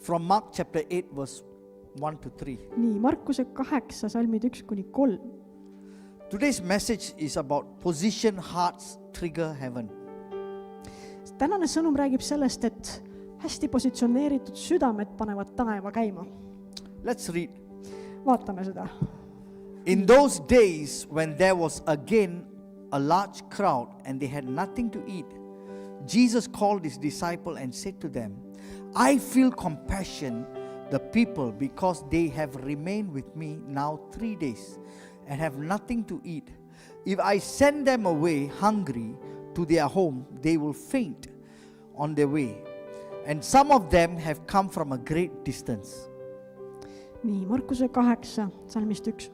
from Mark chapter 8 verse 1-3. Nii, Markuse 8 salmid 1-3. Today's message is about position hearts trigger heaven. Tänane sõnum räägib sellest, et hästi positsioneeritud südamed panevad taeva käima. Let's read. Vaatame seda. In those days when there was again a large crowd and they had nothing to eat, Jesus called his disciple and said to them, I feel compassion the people because they have remained with me now 3 days and have nothing to eat. If I send them away hungry to their home, they will faint on their way. And some of them have come from a great distance. Nii, Markuse 8 salmist 1.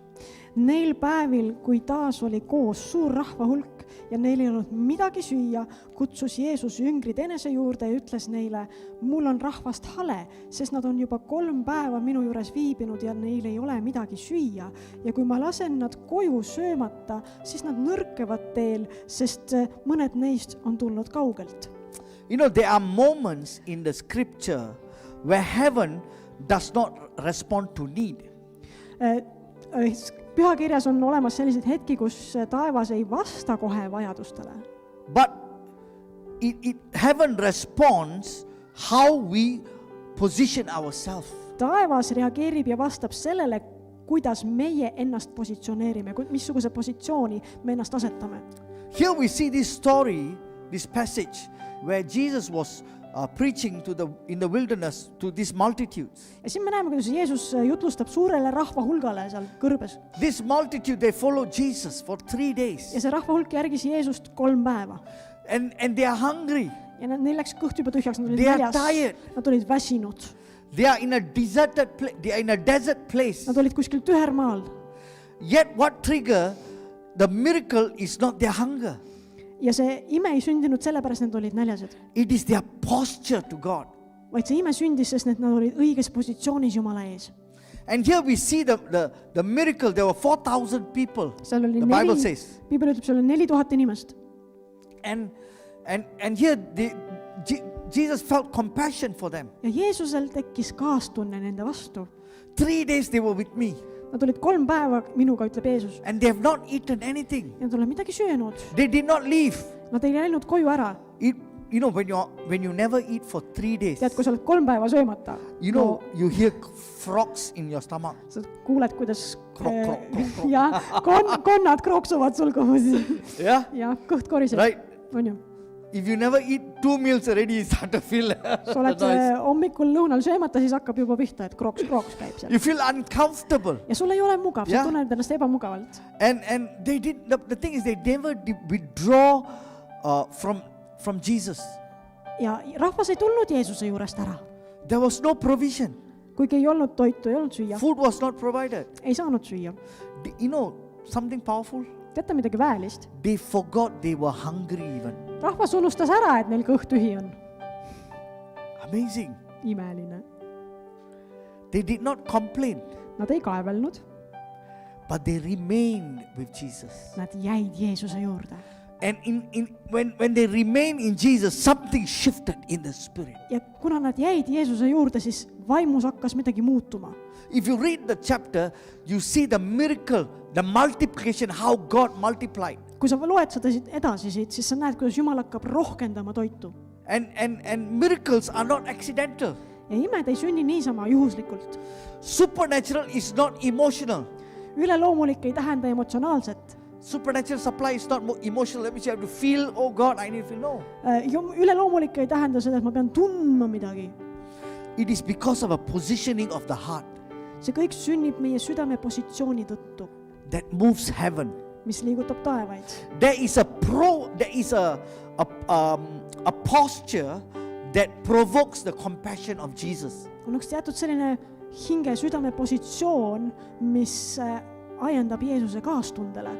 Neil päevil, kui taas oli koos suur rahva hulk ja neil ei olnud midagi süüa, kutsus Jeesus jüngrid enese juurde ja ütles neile, mul on rahvast hale, sest nad on juba 3 päeva minu juures viibinud ja neil ei ole midagi süüa. Ja kui ma lasen nad koju söömata, siis nad nõrkevad teel, sest mõned neist on tulnud kaugelt. You know, there are moments in the scripture where heaven does not respond to need. Pühakirjas on olemas sellised hetki, kus taevas ei vasta kohe vajadustele. But heaven responds how we position ourselves. Taevas reageerib ja vastab sellele, kuidas meie ennast positsioneerime, missuguse positsiooni me ennast asetame. Here we see this story, this passage, where Jesus was preaching in the wilderness to these multitudes. Ja siin me näeme, kuidas Jeesus jutlustab suurele rahva hulgale seal kõrbes. This multitude, they followed Jesus for 3 days. Ja see rahva hulk järgis Jeesust 3 päeva. And they are hungry. Ja neil läks kõht juba tühjaks, nad olid They are näljas. tired. Nad olid väsinud. They are in a desert place. Nad olid kuskil tühermaal. Yet what trigger the miracle is not their hunger. Ja see ime ei sündinud sellepärast, nad olid näljased. It is their posture to God. Vaid see ime sündis, sest nad olid õiges positsioonis Jumala ees. And here we see the miracle. There were 4,000 people. Seal oli The Bible says. Piibel ütleb, seal oli 4000 inimest. And here Jesus felt compassion for them. Ja Jeesusel tekkis kaastunne nende vastu. 3 days they were with me. Nad olid 3 päeva minuga, ütleb Jeesus. And they have not eaten anything. Ja nad olid midagi söönud. They did not leave. Nad ei läinud koju ära. You know, when you never eat for 3 days, Tead, kui sa oled 3 päeva söömata, you know, you hear frogs in your stomach. sa kuuled, kuidas Krok. ja konnad kroksuvad sul kohus. Yeah? Ja kõht koriseb. Right? On ju? If you never eat 2 meals already, you start to feel Sa oled hommikul lõunal söömata, siis hakkab juba pihta, et kroks käib seal. You feel uncomfortable. Ja sul ei ole mugav, Yeah. sa tunned ennast ebamugavalt. And they did the thing is they never withdraw from Jesus. Ja rahvas ei tulnud Jeesuse juurest ära. There was no provision. Kuigi ei olnud toitu, ei olnud süüa. Food was not provided. Ei saanud süüa. You know something powerful? Teate midagi väelist? They forgot they were hungry even. Rahvas unustas ära, et neil kõht tühi on. Amazing. Imeline. They did not complain, Nad ei kaevelnud. but they remained with Jesus. Nad jäid Jeesuse juurde. And when they remained in Jesus, something shifted in the spirit. Ja kuna nad jäid Jeesuse juurde, siis vaimus hakkas midagi muutuma. If you read the chapter, you see the miracle, the multiplication, how God multiplied. Kui sa loed seda edasi siit, siis sa näed, kuidas Jumal hakkab rohkendama toitu. And miracles are not accidental. Ja imed ei sünni niisama juhuslikult. Supernatural is not emotional. Üleloomulik ei tähenda emotsionaalset. Supernatural supply is not emotional. That means you have to feel, oh God, I need to feel. No. Üleloomulik ei tähenda seda, et ma pean tundma midagi. It is because of a positioning of the heart See kõik sünnib meie südame positsiooni tõttu, that moves heaven. mis liigutab taevaid. There is a posture that provokes the compassion of Jesus. On üks teatud selline hinge südame positsioon, mis ajendab Jeesuse kaastundele.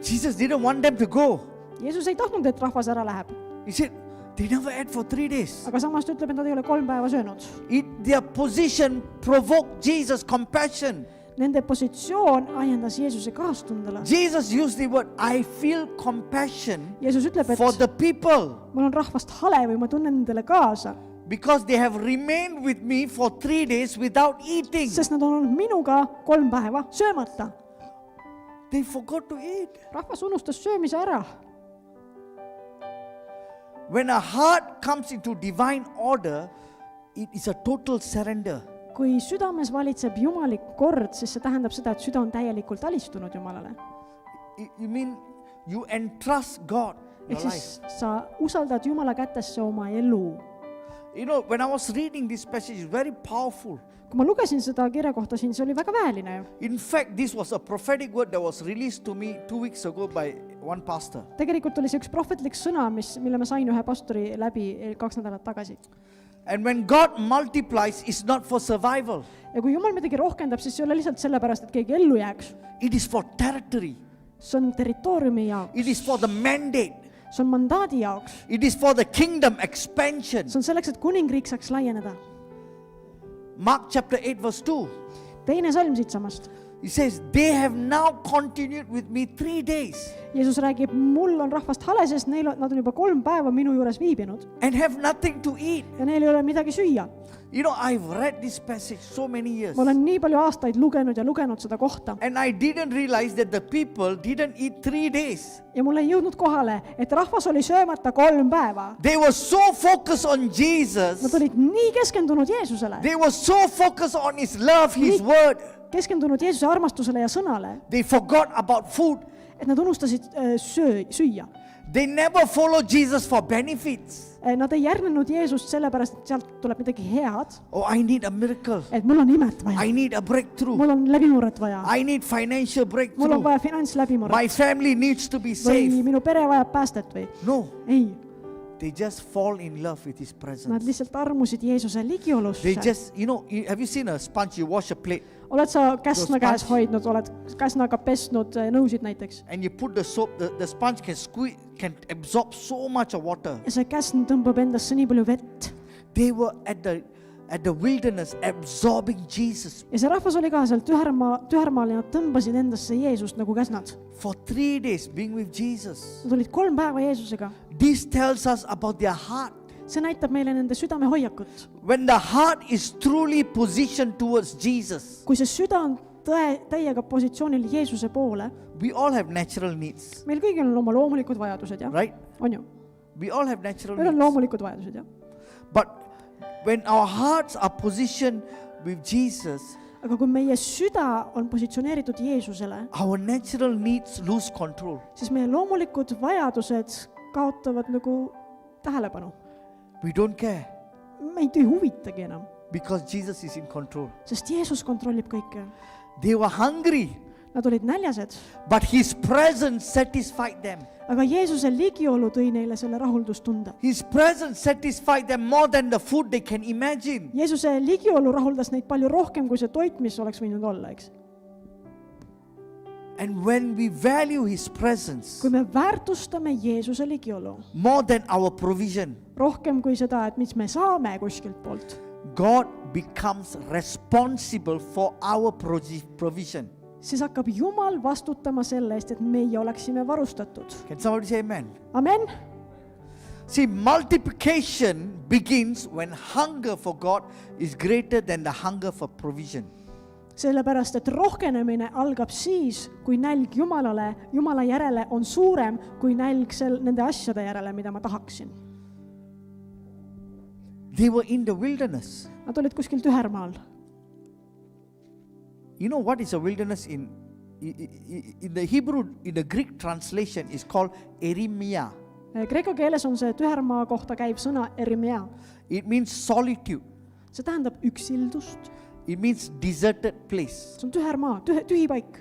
Jesus didn't want them to go. Jeesus ei tahtnud, et rahvas ära läheb. He said, they never ate for 3 days. Aga samas ta ütleb, et nad ei ole 3 päeva söönud. Their position provoked Jesus' compassion. Nende positsioon ajendas Jeesuse kaastundele. Jesus used the word, I feel compassion Jeesus ütleb, et for the people. mul on rahvast hale või ma tunnen nendele kaasa. because they have remained with me for 3 days without eating. sest nad on olnud minuga 3 päeva söömata. They forgot to eat. Rahvas unustas söömise ära. When a heart comes into divine order, it is a total surrender. Kui südames valitseb jumalik kord, siis see tähendab seda, et süda on täielikult alistunud Jumalale. You mean you entrust God your Ehk life. siis sa usaldad Jumala kätesse oma elu. You know, when I was reading this passage, it's very powerful. Kui ma lugesin seda kirja kohta siin, see oli väga väeline. In fact, this was a prophetic word that was released to me 2 weeks ago by one pastor. Tegelikult oli see üks prohvetlik sõna, mille ma sain ühe pastori läbi 2 nädalat tagasi. And when God multiplies, it's not for survival. Ja kui Jumal midagi rohkendab, siis see ei ole lihtsalt sellepärast, et keegi ellu jääks. It is for territory. See on territooriumi jaoks. It is for the mandate. See on mandaadi jaoks. It is for the kingdom expansion. See on selleks, et kuningriik saaks laieneda. Mark chapter 8 verse 2. Teine salm siitsamast. He says, they have now continued with me 3 days Jeesus räägib, mul on rahvast hale, sest nad on juba 3 päeva minu juures viibinud and have nothing to eat. ja neil ei ole midagi süüa. You know, I've read this passage so many years. Ma olen nii palju aastaid lugenud ja lugenud seda kohta. And I didn't realize that the people didn't eat 3 days. Ja mulle ei jõudnud kohale, et rahvas oli söömata 3 päeva. They were so focused on Jesus. Nad olid nii keskendunud Jeesusele. They were so focused on His love, His word. Keskendunud Jeesuse armastusele ja sõnale, They forgot about food. et nad unustasid süüa. They never followed Jesus for benefits. Nad ei järgnenud Jeesust sellepärast, et sealt tuleb midagi head, Oh, I need a miracle. et mul on imet vaja, I need a breakthrough. mul on läbimurret vaja, I need financial mul on breakthrough. vaja finantsläbimurret My family needs to be või saved. minu pere vajab päästet või. No, Ei, they just fall in love with His nad presence. lihtsalt armusid Jeesuse They ligiolusse. just, have you seen a sponge? You wash a plate Oled sa käsna Those käes sponge- hoidnud, oled käsnaga pesnud nõusid näiteks and you put the soap, the sponge can absorb so much of water. ja see käsn tõmbab endasse nii palju vett. They were at the wilderness absorbing Jesus. Ja see rahvas oli ka seal tühermaal ja nad tõmbasid endasse Jeesust nagu käsnad. For 3 days being with Jesus. Nad olid 3 päeva Jeesusega. This tells us about their heart. See näitab meile nende südame hoiakut. When the heart is truly positioned towards Jesus, Kui see süda on täiega positsioonil Jeesuse poole, we all have natural needs, meil kõigil on oma loomulikud vajadused, jah? right? On ju? We all have natural Meil on needs. loomulikud vajadused, jah? But when our hearts are positioned with Jesus, Aga kui meie süda on positsioneeritud Jeesusele, our natural needs lose control. siis meie loomulikud vajadused kaotavad nagu tähelepanu. We don't care Meid ei huvitagi enam, because Jesus is in control. sest Jeesus kontrollib kõike. They were hungry, Nad olid näljased, but His presence satisfied them. aga Jeesuse ligiolu tõi neile selle rahuldustunde. His presence satisfied them more than the food they can imagine. Jeesuse ligiolu rahuldas neid palju rohkem kui see toit, mis oleks võinud olla, eks. And when we value His presence Kui me väärtustame Jeesuse ligiolu more than our provision, rohkem kui seda, et mis me saame kuskilt poolt, God becomes responsible for our provision. siis hakkab Jumal vastutama selle eest, et meie oleksime varustatud. Can somebody say amen? Amen. See, multiplication begins when hunger for God is greater than the hunger for provision. Sellepärast, et rohkenemine algab siis, kui nälg Jumala järele on suurem kui nälg nende asjade järele, mida ma tahaksin. They were in the wilderness. Nad olid kuskil tühermaal. You know what is a wilderness in the Hebrew, in the Greek translation is called erimia. Kreeka keeles on see tühermaa kohta käiv sõna erimia. It means solitude. See tähendab üksildust. It means deserted place, See on tühermaa, tühi paik,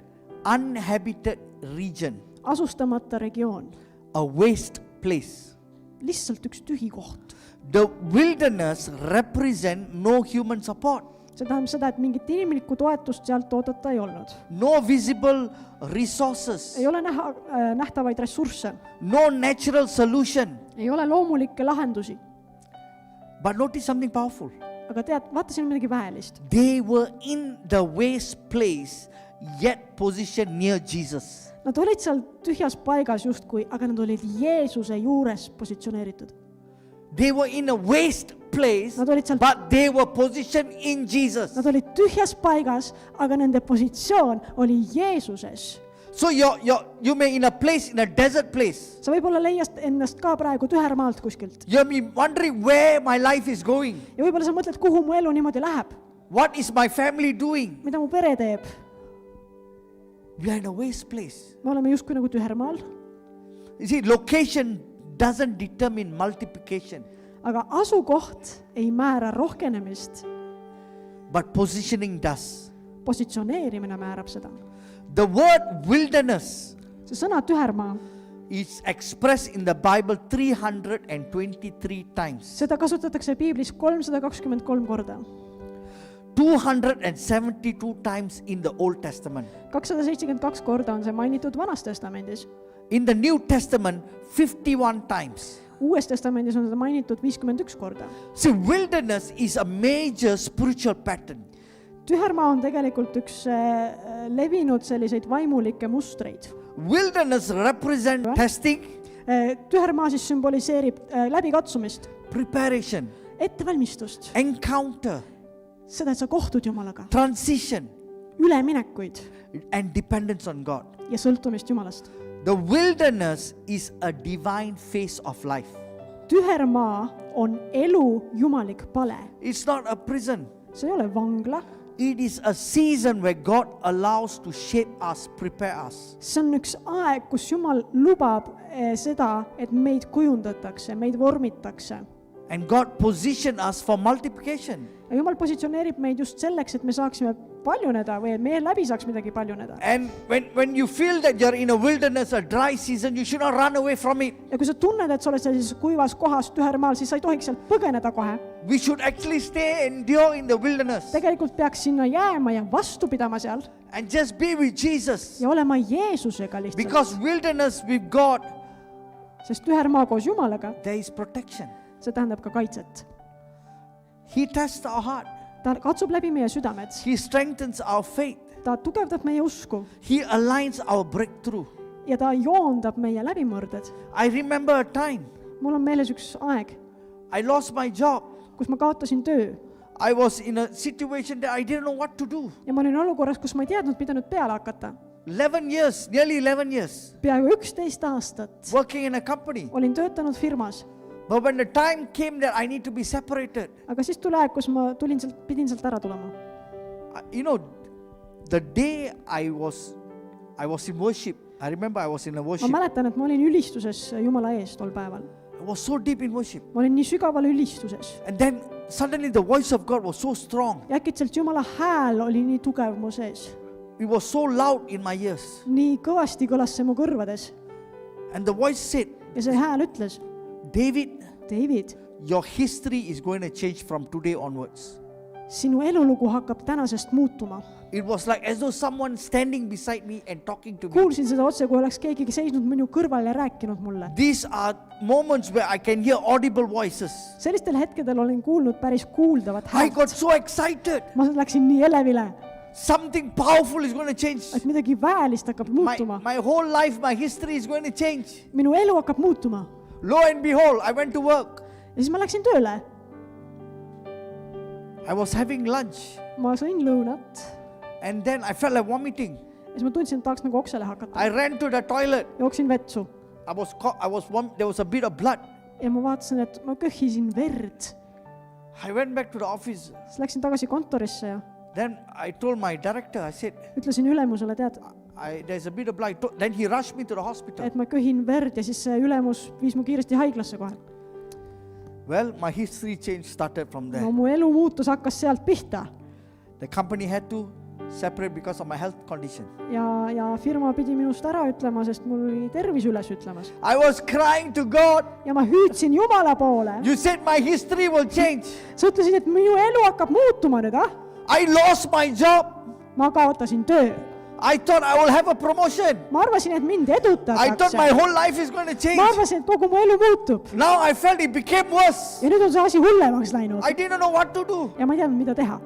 unhabited region, asustamata regioon, a waste place. lihtsalt üks tühi koht. The wilderness represent no human support, See tähendab seda, et mingit inimlikku toetust sealt oodata ei olnud. no visible resources, Ei ole nähtavaid ressursse, no natural solution. ei ole loomulikke lahendusi. But notice something powerful. Aga vaata, siin on midagi väelist. They were in the waste place, yet positioned near Jesus. Nad olid seal tühjas paigas justkui, aga nad olid Jeesuse juures positsioneeritud. They were in a waste place, Nad olid seal- but they were positioned in Jesus. Nad olid tühjas paigas, aga nende positsioon oli Jeesuses. So you may in a place, in a desert place, Sa võib-olla leiad ennast ka praegu tühermaalt kuskilt. you may be wondering where my life is going. Ja võib-olla sa mõtled, kuhu mu elu niimoodi läheb. What is my family doing? Mida mu pere teeb? We are in a waste place. Me oleme justkui nagu tühermaal. You see, location doesn't determine multiplication, Aga asukoht ei määra rohkenemist. but positioning does. Positsioneerimine määrab seda. The word wilderness See sõna tühermaa, is expressed in the Bible 323 times. seda kasutatakse Piiblis 323 korda. 272 times in the Old Testament. 272 korda on see mainitud Vanas Testamendis. In the New Testament, 51 times. Uues Testamendis on seda mainitud 51 korda. See, wilderness is a major spiritual pattern. Tühermaa on tegelikult üks levinud selliseid vaimulikke mustreid. Wilderness represents testing, Tühermaa siis sümboliseerib läbikatsumist, preparation, ettevalmistust, encounter, seda, et sa kohtud Jumalaga, transition, üleminekuid and dependence on God. ja sõltumist Jumalast. The wilderness is a divine phase of life. Tühermaa on elu jumalik pale. It's not a prison. See ei ole vangla, It is a season where God allows to shape us, prepare us. see on üks aeg, kus Jumal lubab seda, et meid kujundatakse, meid vormitakse. And God position us for multiplication. Ja Jumal positsioneerib meid just selleks, et me saaksime paljuneda või et meie läbi saaks midagi paljuneda. And when you feel that you're in a wilderness, a dry season, you should not run away from it. Ja kui sa tunned, et sa oled sellises kuivas kohas tühermaal, siis sa ei tohiks sealt põgeneda kohe. We should actually stay and endure in the wilderness Tegelikult peaks sinna jääma ja vastu pidama seal and just be with Jesus. ja olema Jeesusega lihtsalt. Because wilderness with God, Sest tühermaa koos Jumalaga, there is protection. see tähendab ka kaitset. He tests our heart. Ta katsub läbi meie südamed. He strengthens our faith. Ta tugevdab meie usku He aligns our breakthrough. ja ta joondab meie läbimurded. I remember a time Mul on meeles üks aeg, I lost my job. kus ma kaotasin töö I was in a situation that I didn't know what to do. ja ma olin olukorras, kus ma ei teadnud, mida nüüd peale hakata. 11 years, nearly 11 years, Peaaegu 11 aastat working in a company. olin töötanud firmas, But when the time came that I need to be separated, aga siis tuli aeg, kus ma pidin sealt ära tulema. you know, the day I was in worship, I remember I was in a Ma worship. mäletan, et ma olin ülistuses Jumala ees tol päeval. I was so deep in worship. Ma olin nii sügaval ülistuses And then suddenly the voice of God was so strong. ja äkitselt Jumala hääl oli nii tugev mu sees. It was so loud in my ears. Nii kõvasti kõlas see mu kõrvades And the voice said, ja see hääl ütles, David, David, your history is going to change from today onwards. sinu elulugu hakkab tänasest muutuma. It was like as though someone standing beside me and talking to me. Kuulsin seda otse, kui oleks keegi seisnud minu kõrval ja rääkinud mulle. These are moments where I can hear audible voices. Sellistel hetkedel olen kuulnud päris kuuldavat I got häält. so excited. Ma läksin nii elevile, Something powerful is going to change. et midagi väelist hakkab muutuma. My whole life, my history is going to change. Minu elu hakkab muutuma. Lo and behold, I went to work. Ja siis ma läksin tööle. I was having lunch. Ma sõin lõunat And then I felt like vomiting. ja siis ma tundsin, et tahaks nagu oksele hakata. I ran to the toilet. Jooksin vetsu There was a bit of blood. ja ma vaatasin, et ma köhisin verd. I went back to the office. Siis läksin tagasi kontorisse ja Then I told my director, I said, ütlesin ülemusele, tead, there's a bit of blood. Then he rushed me to the hospital. et ma köhin verd ja siis see ülemus viis mu kiiresti haiglasse kohe. Well, my history change started from there. No mu elu muutus hakkas sealt pihta The company had to separate because of my health condition. ja firma pidi minust ära ütlema, sest mul oli tervis üles ütlemas. I was crying to God. Ja ma hüüdsin Jumala poole. You said my history will change. Sa ütlesid, et minu elu hakkab muutuma nüüd, ah? I lost my job. Ma kaotasin töö. I thought I will have a promotion. Ma arvasin, et mind I thought my edutatakse. whole life is going to change. Ma arvasin, et kogu mu elu muutub. Now I felt it became worse. Ja nüüd on see asi hullemaks läinud. I didn't know what to do. Ja ma ei teadnud, mida teha.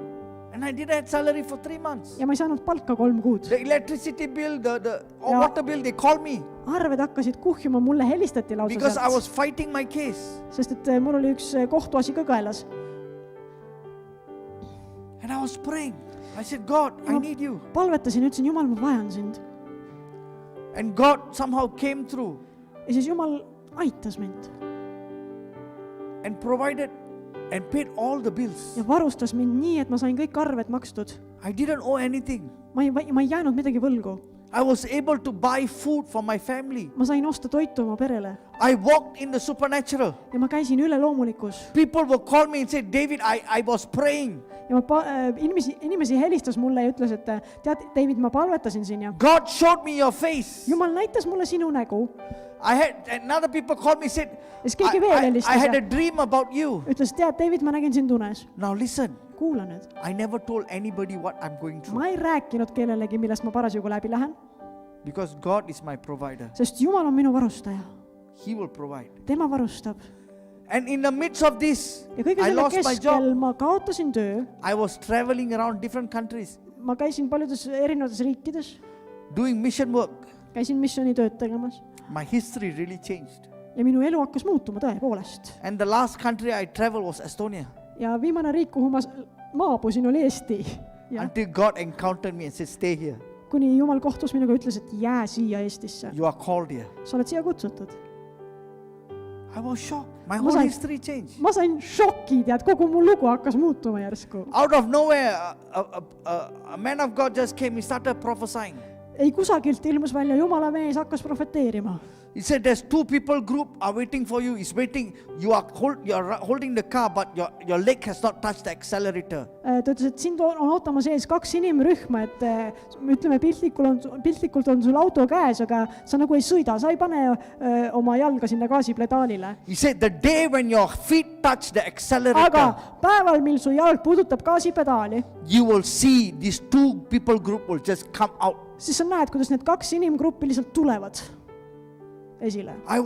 And I didn't have salary for 3 months. Ja ma ei saanud palka 3 kuud. The electricity bill, the Ja- water bill, they called me Arved hakkasid kuhjuma, mulle helistati lausa because I sealt. was fighting my case. Sest et mul oli üks kohtuasi ka kaelas. And I was praying. I said, God, I need you. palvetasin, ütlesin, Jumal, ma vajan sind. And God somehow came through Ja siis Jumal aitas mind and provided and paid all the bills. ja varustas mind nii, et ma sain kõik arved makstud. I didn't owe anything. Ma ei jäänud midagi võlgu. I was able to buy food for my family. Ma sain osta toitu oma perele I walked in the supernatural. ja ma käisin üleloomulikus. People would call me and say, David, I was praying. Ja inimesi helistas mulle ja ütles, et tead, David, ma palvetasin siin ja God showed me your face. Jumal näitas mulle sinu nägu. I had another people called me said, Ja siis keegi veel I helistas had a ja dream about you. ütles, tead, David, ma nägin sind unes. Now listen, Kuula nüüd. I never told anybody what I'm going through Ma ei rääkinud kellelegi, millest ma parasjagu läbi lähen, because God is my provider. sest Jumal on minu varustaja. He will provide. Tema varustab. And in the midst of this, Ja kõige I selle lost my job. keskel ma kaotasin töö. I was traveling around different countries, Ma käisin paljudes erinevates riikides, doing mission work. käisin missioonitööd tegemas My history really changed. ja minu elu hakkas muutuma tõepoolest. And the last country I traveled was Estonia. Ja viimane riik, kuhu ma maabusin, oli Eesti. Ja Until God encountered me and said, stay here. kuni Jumal kohtus minuga, ütles, et jää siia Eestisse. You are called here. Sa oled siia kutsutud. I was shocked. My whole sain- history changed. Ma sain šoki, tead, kogu mu lugu hakkas muutuma järsku. Out of nowhere, a man of God just came. He started prophesying. Ei kusagilt ilmus välja, Jumala mees hakkas profeteerima. He said, there's two people group are waiting for you. He's waiting. You are holding the car, but your leg has not touched the accelerator. Ta ütles, et sind on ootamas ees 2 inimrühma, et ütleme, piltlikult on sul auto käes, aga sa nagu ei sõida, sa ei pane oma jalga sinna gaasipedaalile. He said, the day when your feet touch the Aga accelerator, päeval, mil su jalg puudutab gaasipedaali, you will see these two people group will just come out. siis sa näed, kuidas need 2 inimgruppi lihtsalt tulevad esile. I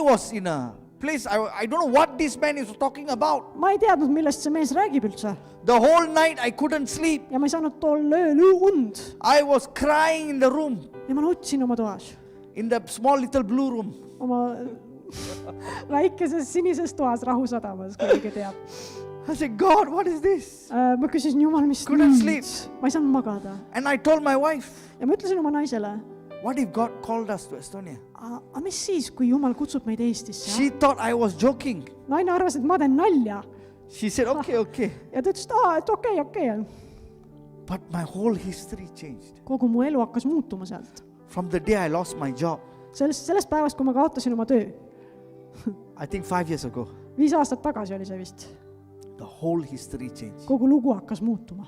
was in a place, I don't know what this man is talking about. Ma ei teadnud, millest see mees räägib üldse. The whole night I couldn't sleep. Ja ma ei saanud tol ööl und. I was crying in the room, Ja ma nutsin oma toas. in the small little blue room. Oma väikeses sinises toas Rahusadamas, kui keegi teab. I said, God, what is this? Ma küsisin, Jumal, mis Couldn't nüüd? sleep. Ma ei saanud magada. And I told my wife, Ja ma ütlesin oma naisele, what if God called us to Estonia? aga mis siis, kui Jumal kutsub meid Eestisse? She thought I was joking. Naine arvas, et ma teen nalja. She said, okay. Ja ta ütles, et okei. But my whole history changed. Kogu mu elu hakkas muutuma sealt. From the day I lost my job, Sellest päevast, kui ma kaotasin oma töö. I think 5 years ago, 5 aastat tagasi oli see vist. the whole history changed. Kogu lugu hakkas muutuma.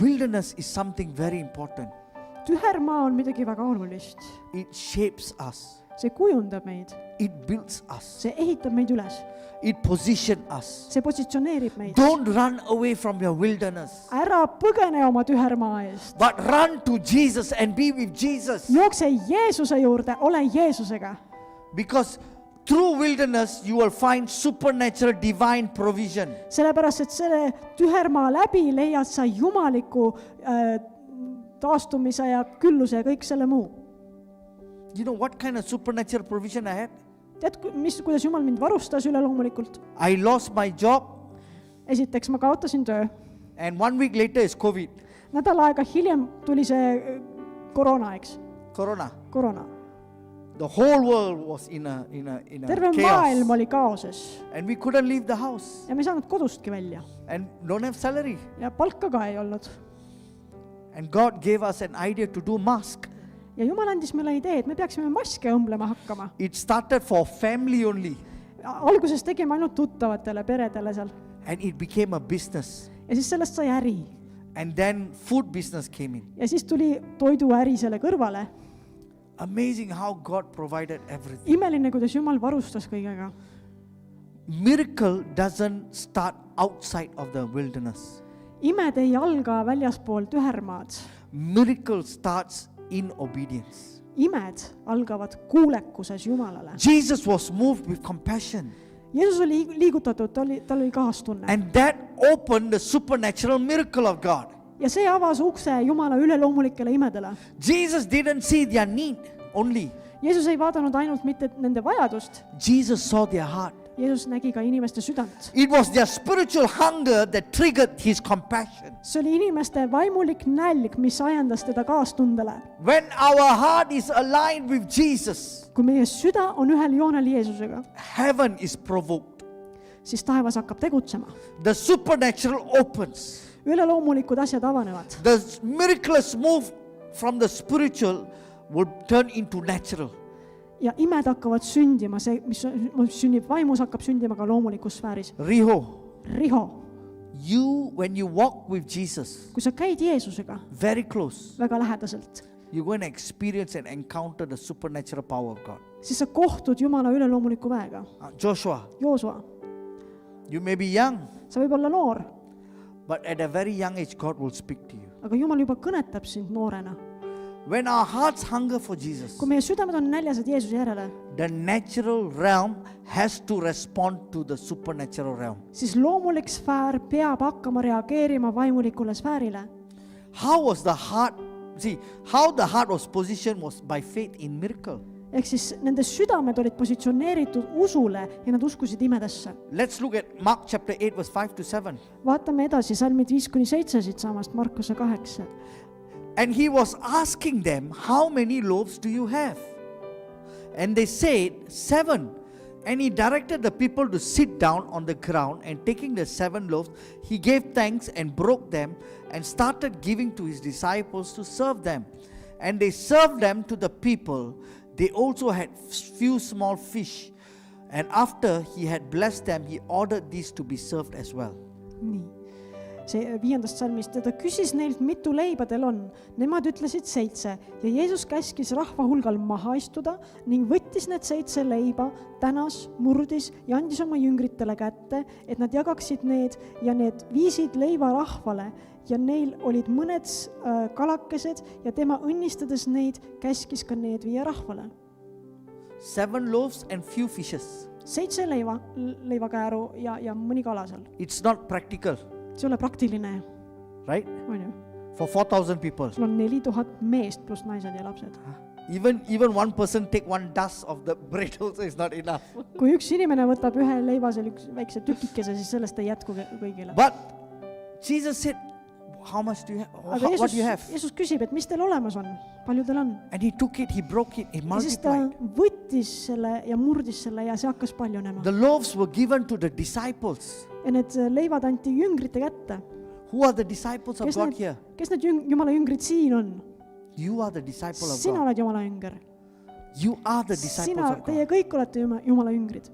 Wilderness is something very important. Tühermaa on midagi väga olulist. It shapes us. See kujundab meid. It builds us. See ehitab meid üles. It positions us. See positsioneerib meid. Don't run away from your wilderness, Ära põgene oma tühermaa eest. but run to Jesus and be with Jesus. Jookse Jeesuse juurde, ole Jeesusega. Because through wilderness, you will find supernatural divine provision. Sellepärast, et selle tühermaa läbi leiad sa jumaliku taastumise ja külluse ja kõik selle muu. You know what kind of supernatural provision I had? Tead, kuidas Jumal mind varustas üleloomulikult? I lost my job, Esiteks ma kaotasin töö. and 1 week later is COVID, Nädal aega hiljem tuli see koroona, eks? Corona. Koroona. The whole world was in a Terve maailm chaos, oli kaoses and we couldn't leave the house, ja me ei saanud kodustki välja and don't have salary. ja palka ka ei olnud. And God gave us an idea to do mask. Ja Jumal andis meile idee, et me peaksime maske õmblema hakkama. It started for family only, Alguses tegime ainult tuttavatele peredele seal and it became a business. ja siis sellest sai äri. And then food business came in. Ja siis tuli toiduäri selle kõrvale. Amazing how God provided everything. Imeline, kuidas Jumal varustas kõigega. Miracle doesn't start outside of the wilderness. Imed ei alga väljaspool tühermaad. Miracle starts in obedience. Imed algavad kuulekuses Jumalale. Jesus was moved with compassion, Jeesus oli liigutatud, tal oli kaastunne. and that opened the supernatural miracle of God. Ja see avas ukse Jumala üleloomulikele imedele. Jesus didn't see their need only. Jeesus ei vaadanud ainult mitte nende vajadust, Jesus saw their heart. Jeesus nägi ka inimeste südant. It was their spiritual hunger that triggered his compassion. See oli inimeste vaimulik nälg, mis ajendas teda kaastundele. When our heart is aligned with Jesus, Kui meie süda on ühel joonel Jeesusega, heaven is provoked. siis taevas hakkab tegutsema. The supernatural opens. Üleloomulikud asjad avanevad. The miraculous move from the spiritual will turn into natural. Ja imed hakkavad sündima, see, mis sünnib vaimus, hakkab sündima ka loomulikus sfääris. Riho, Riho, when you walk with Jesus kui sa käid Jeesusega very close, väga lähedaselt, you're going to experience and encounter the supernatural power of God. siis sa kohtud Jumala üleloomuliku väega. Joshua, Joosua, you may be young, sa võib olla noor, but at a very young age, God will speak to you. aga Jumal juba kõnetab sind noorena. When our hearts hunger for Jesus, Kui meie südamed on näljased Jeesuse järele, the natural realm has to respond to the supernatural realm. siis loomulik sfäär peab hakkama reageerima vaimulikule sfäärile. How the heart was positioned was by faith in miracle. Ehk siis nende südamed olid positsioneeritud usule ja nad uskusid imedesse. Let's look at Mark chapter 8 verse 5 to 7. Vaatame edasi salmid 5-7 siit samast Markuse 8. And he was asking them, how many loaves do you have? And they said, 7. And he directed the people to sit down on the ground, and taking the 7 loaves, he gave thanks and broke them and started giving to his disciples to serve them. And they served them to the people. They also had few small fish. And after he had blessed them, he ordered these to be served as well. Nii. See 5. salmist, ta küsis neilt, mitu leiba teil on. Nemad ütlesid 7 ja Jeesus käskis rahva hulgal maha istuda ning võttis need 7 leiba, tänas, murdis ja andis oma jüngritele kätte, et nad jagaksid need ja need viisid leiva rahvale ja neil olid mõned kalakesed ja tema õnnistades neid käskis ka need viia rahvale. 7 loaves and few fishes. 7 leivakääru ja mõni kala seal. It's not practical, See ei ole praktiline, right? on ju. For 4,000 people. Sul on 4000 meest pluss naised ja lapsed. Even one person take one dust of the bread also is not enough. Kui üks inimene võtab ühe leivasel üks väikse tükikese, siis sellest ei jätku kõigile. But Jesus said, how much do you have? Aga What do you have? Jeesus küsib, et mis teil olemas on? Palju teil on? And he took it, he broke it, he Ja siis ta multiplied. võttis selle ja murdis selle ja see hakkas paljunema. The loaves were given to the disciples. Ja need leivad anti jüngrite kätte. Who are the disciples of God here? Kes need Jumala jüngrid siin on? You are the disciple of Sina God. oled Jumala jünger. You are the disciples of Teie God. kõik olete Jumala jüngrid.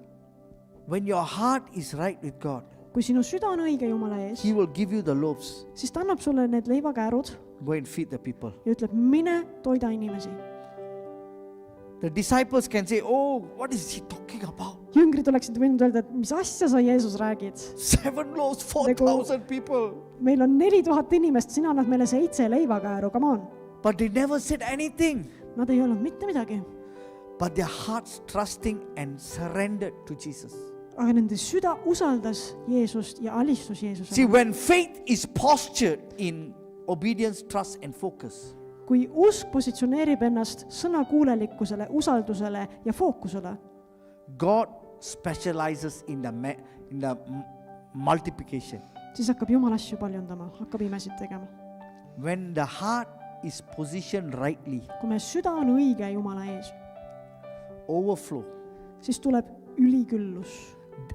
When your heart is right with God, Kui sinu süda on õige Jumala ees, he will give you the loaves. siis ta annab sulle need leivakäärud Go and feed the people. ja ütleb, mine toida inimesi. The disciples can say, oh, what is he talking about? Jüngrid oleksid võinud öelda, et mis asja sa Jeesus räägid? 7 loaves, 4,000 people. Meil on 4000 inimest, sina annad meile 7 leivakääru, come on. But they never said anything. Nad ei öelnud mitte midagi, But their hearts trusting and surrendered to Jesus. aga nende süda usaldas Jeesust ja alistus See, Jeesusele. when faith is postured in obedience, trust and focus, Kui usk positsioneerib ennast sõnakuulelikkusele, usaldusele ja fookusele, God specializes in the multiplication. siis hakkab Jumal asju paljundama, hakkab imesid tegema. When the heart is positioned rightly, Kui meie süda on õige Jumala ees, overflow. siis tuleb üliküllus.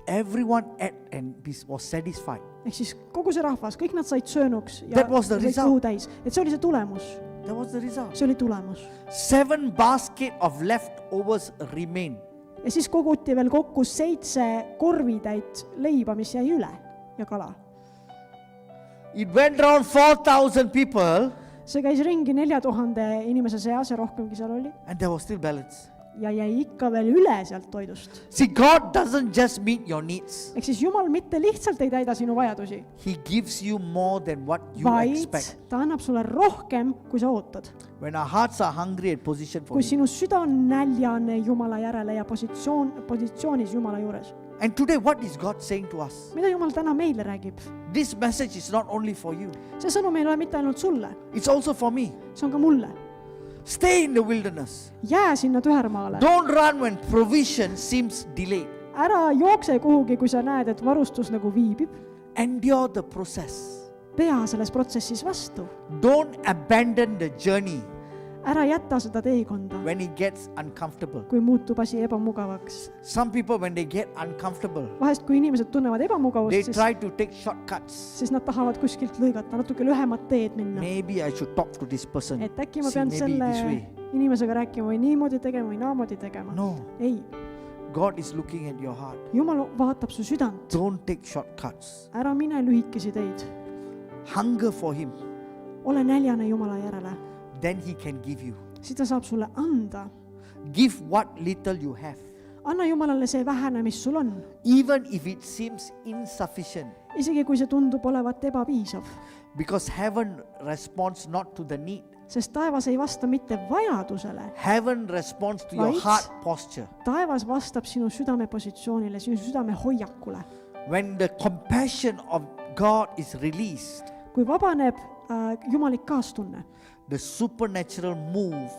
Everyone ate and was satisfied. Ehk siis kogu see rahvas, kõik nad said söönuks ja That was the said result. kõhu täis. Et see oli see tulemus. That was the result. See oli tulemus. 7 baskets of leftovers remain. Ja siis koguti veel kokku 7 korvitäit leiba, mis jäi üle ja kala. It went around 4,000 people See käis ringi 4000 inimese seas ja rohkemgi seal oli. and there was still balance. Ja jäi ikka veel üle sealt toidust. See, God doesn't just meet your needs. Ehk siis Jumal mitte lihtsalt ei täida sinu vajadusi, He gives you more than what you vaid expect. ta annab sulle rohkem, kui sa ootad. When our hearts are hungry and positioned for Kui Him. sinu süda on näljane Jumala järele ja positsioonis Jumala juures. And today, what is God saying to us? Mida Jumal täna meile räägib? This message is not only for you. See sõnum ei ole mitte ainult sulle, It's also for me. see on ka mulle. Stay in the wilderness. Jää sinna tühermaale. Don't run when provision seems delayed. ära jookse kuhugi, kui sa näed, et varustus nagu viibib. Endure the process. Pea selles protsessis vastu. Don't abandon the journey Ära jäta seda teekonda, when it gets uncomfortable. kui muutub asi ebamugavaks. Some people, when they get uncomfortable, Vahest, kui inimesed tunnevad they ebamugavust, try to take shortcuts. siis nad tahavad kuskilt lõigata, natuke lühemat teed minna. Maybe I should talk to this person. Et äkki ma See pean maybe selle this way. inimesega rääkima või niimoodi tegema või naamoodi tegema. No, Ei, God is looking at your heart. Jumal vaatab su südant. Don't take shortcuts. Ära mine lühikesi teid. Hunger for Him. Ole näljane Jumala järele. Then He can give you. Siis ta saab sulle anda. Give what little you have. Anna Jumalale see vähene, mis sul on. Even if it seems insufficient. Isegi kui see tundub olevat ebapiisav. Because heaven responds not to the need. Sest taevas ei vasta mitte vajadusele. Heaven responds to your Vaid heart posture. Taevas vastab sinu südame positsioonile, sinu südame hoiakule. When the compassion of God is released, Kui vabaneb jumalik kaastunne, the supernatural move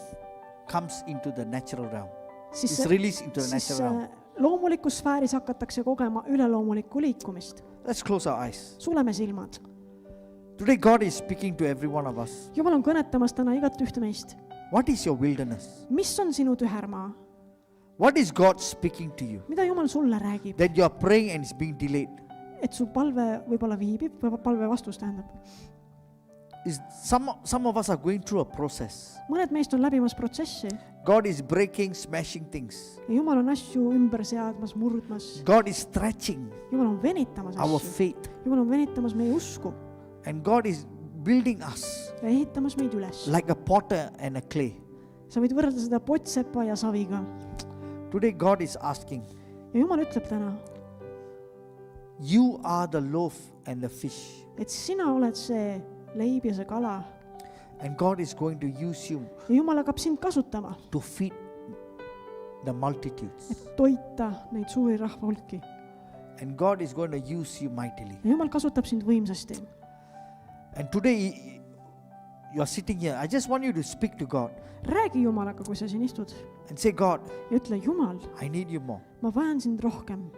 comes into the natural realm. siis, It's released into the siis natural realm. loomulikus sfääris hakatakse kogema üleloomulikku liikumist. Let's close our eyes. Suleme silmad. Today God is speaking to every one of us. Jumal on kõnetamas täna igat ühte meist. What is your wilderness? Mis on sinu tühermaa? What is God speaking to you? Mida Jumal sulle räägib? That you are praying and it's being delayed. Et su palve võib-olla viibib või palve vastus tähendab. Is some of us are going through a process. Mõned meist on läbimas protsessi God is breaking, smashing things. ja Jumal on asju ümber seadmas, murdmas. God is stretching Jumal on venitamas our asju. faith. Jumal on venitamas meie usku And God is building us ja ehitamas meid üles. like a potter and a clay. Sa võid võrrelda seda pottsepa ja saviga. Today God is asking, Ja Jumal ütleb täna, you are the loaf and the fish. et sina oled see leib ja see kala. And God is going to use you Ja Jumal hakkab sind kasutama, to feed the multitudes. et toita neid suuri rahvahulki. And God is going to use you mightily. Ja Jumal kasutab sind võimsasti. And today you are sitting here. I just want you to speak to God Räägi Jumalaga, kui sa siin istud and say, God, ja ütle, Jumal, I need you more. ma vajan sind rohkem.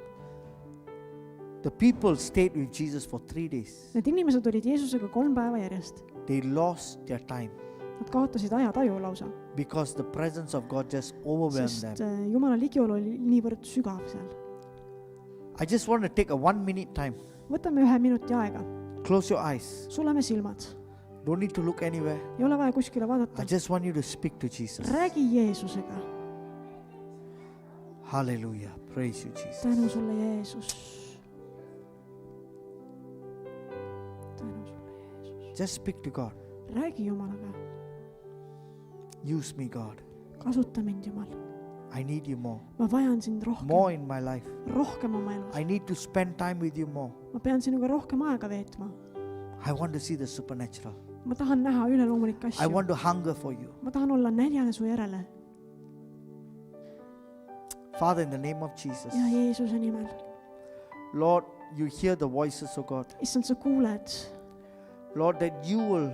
The people stayed with Jesus for 3 days. Need inimesed olid Jeesusega 3 päeva järjest. They lost their time Nad kaotasid ajataju lausa, because the presence of God just overwhelmed sest them. Jumala ligiolu oli niivõrd sügav seal. I just want to take a 1 minute time. Võtame 1 minuti aega, Close your eyes. suleme silmad, Don't need to look anywhere. ei ole vaja kuskile I vaadata. just want you to speak to Jesus. Räägi Jeesusega. Hallelujah. Praise you, Jesus. Tänu sulle, Jeesus. Tänu sulle, Jeesus. Just speak to God. Räägi Jumalaga. Use me, God. Kasuta mind, Jumal. I need you more. Ma vajan sind rohkem, More in my life. rohkem oma elus. I need to spend time with you more. Ma pean sinuga rohkem aega veetma. I want to see the supernatural. Ma tahan näha üleloomulikke I asju. want to hunger for you. Ma tahan olla näljane su järele. Father, in the name of Jesus. Ja Jeesuse nimel. Lord, you hear the voices of God. Issand, sa kuuled Lord, that you will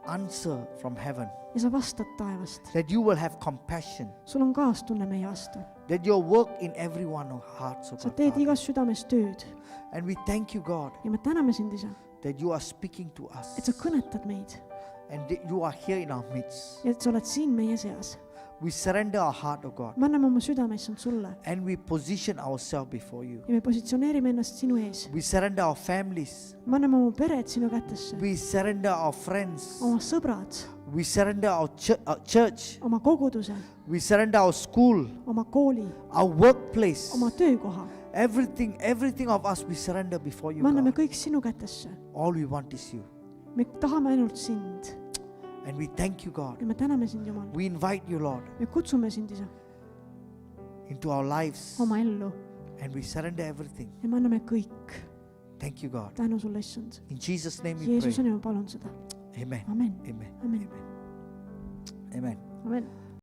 answer from heaven. ja sa vastad taevast. That you will have compassion. Sul on kaastunne meie vastu. That your work in everyone of hearts, of Sa God. teed Father. igas südames tööd And we thank you, God, ja me täname sind, Isa, that you are speaking to us. et sa kõnetad meid And that you are here in our midst. ja et sa oled siin meie seas. We surrender our heart, oh God. Me anname oma südame, issand, sulle And we position ourselves before you. ja me positsioneerime ennast sinu ees. We surrender our families. Me anname oma pered sinu kätesse, We surrender our friends. oma sõbrad, We surrender our church. oma koguduse, We surrender our school, oma kooli, our workplace. oma töökoha. Everything of us we surrender before you, Me anname God. kõik sinu kätesse. All we want is you. Me tahame ainult sind And we thank you, God. ja me täname sind, Jumal. We invite you, Lord, Me kutsume sind, Isa, into our lives. oma ellu And we surrender everything. ja me anname kõik. Thank you, God. Tänu sulle, issand. In Jesus' name we Jeesuse pray. nimel palun seda. Amen. Amen. Amen. Amen. Amen. Amen.